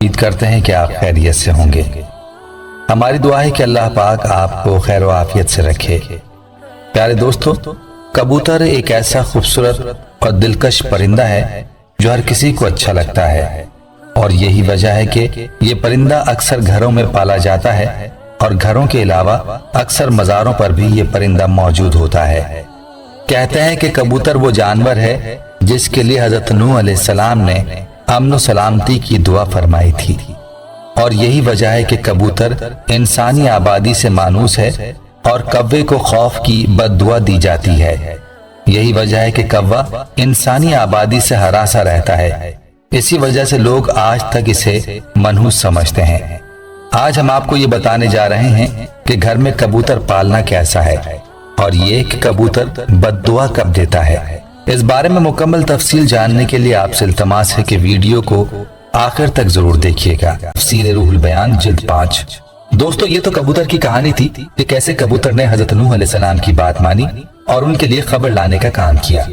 उम्मीद करते हैं कि आप खैरियत से होंगे। हमारी दुआ है कि अल्लाह पाक आपको खैर व आफियत से रखे। प्यारे दोस्तों, कबूतर एक ऐसा खूबसूरत और दिलकश परिंदा है जो हर किसी को अच्छा लगता है, और यही वजह है कि ये परिंदा अक्सर घरों में पाला जाता है और घरों के अलावा अक्सर मज़ारों पर भी ये परिंदा मौजूद होता है। कहते हैं कि कबूतर वो जानवर है जिसके लिए हजरत नूह अलैहिस्सलाम ने अमन सलामती की दुआ फरमाई थी, और यही वजह है कि कबूतर इंसानी आबादी से मानूस है और कव्वे को खौफ की बद्दुआ दी जाती है। यही वजह है कि कव्वा इंसानी आबादी से हरासा रहता है। इसी वजह से लोग आज तक इसे मनहूस समझते हैं। आज हम आपको ये बताने जा रहे हैं कि घर में कबूतर पालना कैसा है, और ये कि कबूतर बद्दुआ कब देता है। इस बारे में मुकम्मल तफसील जानने के लिए आपसे इल्तमास है कि वीडियो को आखिर तक जरूर देखिएगा। तफसीर रूहुल बयान जिल्द 5। दोस्तों, ये तो कबूतर की कहानी थी कि कैसे कबूतर ने हजरत नूह अलैहिस्सलाम की बात मानी और उनके लिए खबर लाने का काम किया।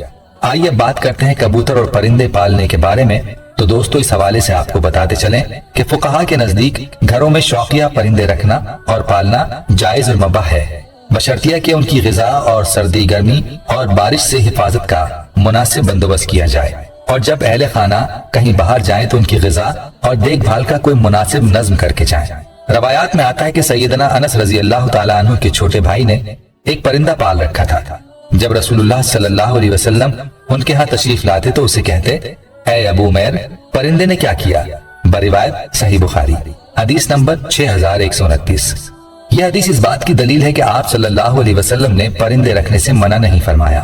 आइए बात करते हैं कबूतर और परिंदे पालने के बारे में। तो दोस्तों, इस हवाले से आपको बताते चलें कि फुकहा के नजदीक घरों में शौकिया परिंदे रखना और पालना जायज और मुबाह है, बशर्तिया कि उनकी ग़िज़ा और सर्दी गर्मी और बारिश से हिफाजत का मुनासिब बंदोबस्त किया जाए, और जब अहले खाना कहीं बाहर जाएं तो उनकी ग़िज़ा और देखभाल का कोई मुनासिब नज़्म करके जाएं। रवायात में आता है कि सैयदना अनस रज़ी अल्लाह तआला अन्हु के छोटे भाई ने एक परिंदा पाल रखा था। जब रसूलुल्लाह सल्लल्लाहु अलैहि वसल्लम उनके यहाँ तशरीफ लाते तो उसे कहते, ऐ अबू उमैर, परिंदे ने क्या किया? बरिवायत सही बुखारी, हदीस नंबर 6129। यह हदीस इस बात की दलील है कि आप सल्लल्लाहु अलैहि वसल्लम ने परिंदे रखने से मना नहीं फरमाया।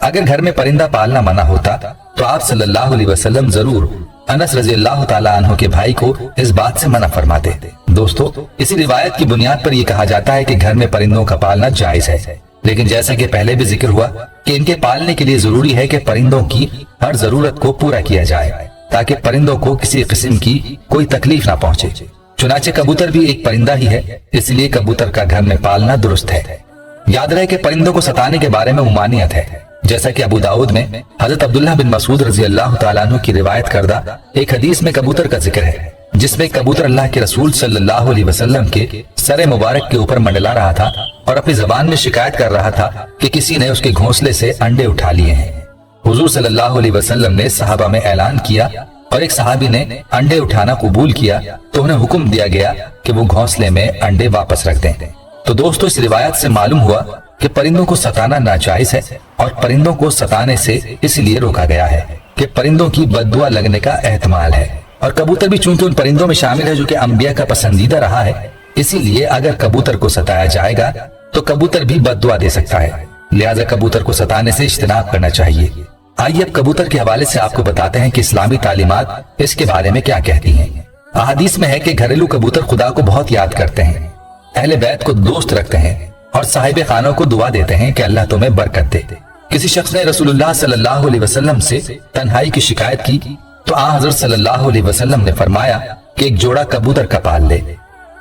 अगर घर में परिंदा पालना मना होता तो आप सल्लल्लाहु अलैहि वसल्लम जरूर अनस रज़ी अल्लाह तआला अन्हु के भाई को इस बात से मना फरमाते। दोस्तों, इसी रिवायत की बुनियाद पर यह कहा जाता है कि घर में परिंदों का पालना जायज है, लेकिन जैसा कि पहले भी जिक्र हुआ कि इनके पालने के लिए जरूरी है कि परिंदों की हर जरूरत को पूरा किया जाए, ताकि परिंदों को किसी किस्म की कोई तकलीफ ना पहुंचे। चुनाचे कबूतर भी एक परिंदा ही है, इसलिए कबूतर का घर में पालना दुरुस्त है। याद रहे कि परिंदों को सताने के बारे में मुमानियत है, जैसा कि अबू दाऊद में हजरत अब्दुल्लाह बिन मसूद रजी अल्लाह तआला अन्हु की रिवायत करदा एक हदीस में कबूतर का जिक्र है, जिसमें कबूतर अल्लाह के रसूल सल्लल्लाहु अलैहि वसल्लम के सरे मुबारक के ऊपर मंडला रहा था और अपनी जबान में शिकायत कर रहा था कि किसी ने उसके घोंसले से अंडे उठा लिए हैं। हुजूर सल्लल्लाहु अलैहि वसल्लम ने सहाबा में ऐलान किया और एक सहाबी ने अंडे उठाना कबूल किया तो उन्हें हुक्म दिया गया कि वो घोंसले में अंडे वापस रख दें। तो दोस्तों, इस रिवायत से मालूम हुआ कि परिंदों को सताना नाजायज है, और परिंदों को सताने से इसलिए रोका गया है कि परिंदों की बद्दुआ लगने का एहतमाल है। और कबूतर भी चूंकि उन परिंदों में शामिल है जो कि अंबिया का पसंदीदा रहा है, इसीलिए अगर कबूतर को सताया जाएगा तो कबूतर भी बद्दुआ दे सकता है। लिहाजा कबूतर को सताने से इज्तनाब करना चाहिए। आइए अब कबूतर के हवाले से आपको बताते हैं कि इस्लामी तालीमात इसके बारे में क्या कहती हैं। अहादीस में है कि घरेलू कबूतर खुदा को बहुत याद करते हैं, अहले बैत को दोस्त रखते हैं और साहिब खानों को दुआ देते हैं कि अल्लाह तुम्हें बरकत दे। किसी शख्स ने रसूलुल्लाह सल्लल्लाहु अलैहि वसल्लम से तन्हाई की शिकायत की तो हज़रत सल्लल्लाहु अलैहि वसल्लम ने फरमाया कि एक जोड़ा कबूतर का पाल ले।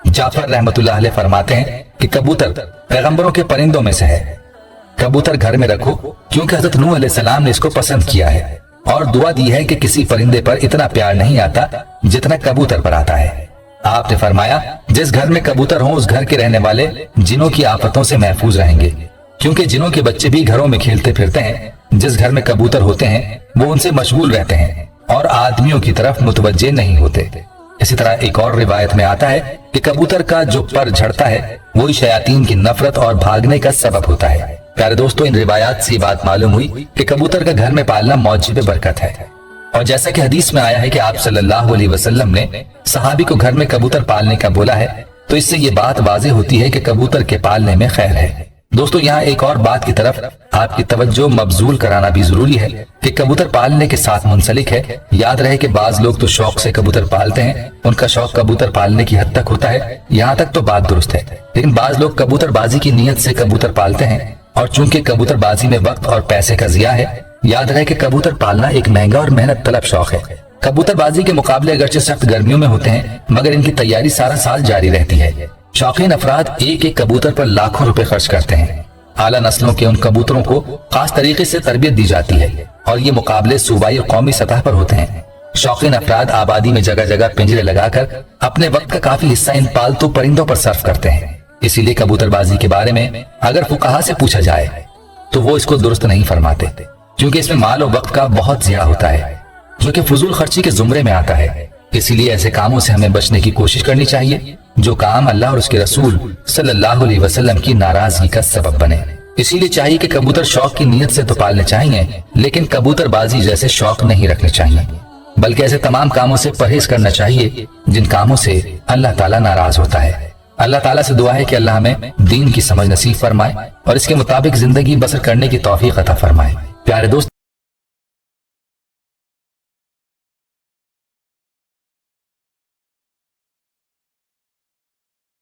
जाफर रहमतुल्लाह अलैह फरमाते हैं कि कबूतर पैगंबरों के परिंदों में से है। कबूतर घर में रखो क्योंकि हजरत नूह अलैहिस्सलाम ने इसको पसंद किया है, और दुआ दी है कि किसी परिंदे पर इतना प्यार नहीं आता जितना कबूतर पर आता है। आपने फरमाया, जिस घर में कबूतर हो उस घर के रहने वाले जिनों की आफतों से महफूज रहेंगे, क्योंकि जिनों के बच्चे भी घरों में खेलते फिरते हैं। जिस घर में कबूतर होते हैं वो उनसे मशगूल रहते हैं और आदमियों की तरफ मुतवज्जे नहीं होते। इसी तरह एक और रिवायत में आता है कि कबूतर का जो पर झड़ता है वही शयातीन की नफरत और भागने का सबब होता है। प्यारे दोस्तों, इन रिवायात से बात मालूम हुई कि कबूतर का घर में पालना मौजिब बरकत है, और जैसा कि हदीस में आया है कि आप सल्लल्लाहु अलैहि वसल्लम ने सहाबी को घर में कबूतर पालने का बोला है, तो इससे ये बात वाज़ेह होती है कि कबूतर के पालने में खैर है। दोस्तों, यहाँ एक और बात की तरफ आपकी तवज्जो मबजूल कराना भी जरूरी है कि कबूतर पालने के साथ मुंसलिक है। याद रहे कि बाज लोग तो शौक से कबूतर पालते हैं, उनका शौक कबूतर पालने की हद तक होता है, यहाँ तक तो बात दुरुस्त है, लेकिन बाज लोग कबूतरबाजी की नीयत से कबूतर पालते हैं, और चूंकि कबूतरबाजी में वक्त और पैसे का जिया है, याद रहे कि कबूतर पालना एक महंगा और मेहनत तलब शौक है। कबूतरबाजी के मुकाबले अगरचे सख्त गर्मियों में होते हैं, मगर इनकी तैयारी सारा साल जारी रहती है। शौकीन अफराद एक एक कबूतर पर लाखों रुपए खर्च करते हैं। आला नस्लों के उन कबूतरों को खास तरीके से तरबियत दी जाती है और ये मुकाबले सूबाई और कौमी सतह पर होते हैं। शौकीन अफराद आबादी में जगह जगह पिंजरे लगाकर अपने वक्त का काफी हिस्सा इन पालतू परिंदों पर सर्फ करते हैं। इसीलिए कबूतरबाजी के बारे में अगर फुकाहा से पूछा जाए तो वो इसको दुरुस्त नहीं फरमाते, क्योंकि इसमें माल और वक्त का बहुत ज़िया होता है, जो कि फजूल खर्ची के जुमरे में आता है। इसीलिए ऐसे कामों से हमें बचने की कोशिश करनी चाहिए जो काम अल्लाह और उसके रसूल सल्लल्लाहु अलैहि वसल्लम की नाराजगी का सबब बने। इसीलिए चाहिए कि कबूतर शौक की नीयत से तो पालने चाहिए, लेकिन कबूतरबाजी जैसे शौक नहीं रखने चाहिए, बल्कि ऐसे तमाम कामों से परहेज करना चाहिए जिन कामों से अल्लाह ताला नाराज होता है। अल्लाह ताला से दुआ है कि अल्लाह हमें दीन की समझ नसीब फरमाए और इसके मुताबिक जिंदगी बसर करने की तौफीक अता फरमाए। प्यारे दोस्त,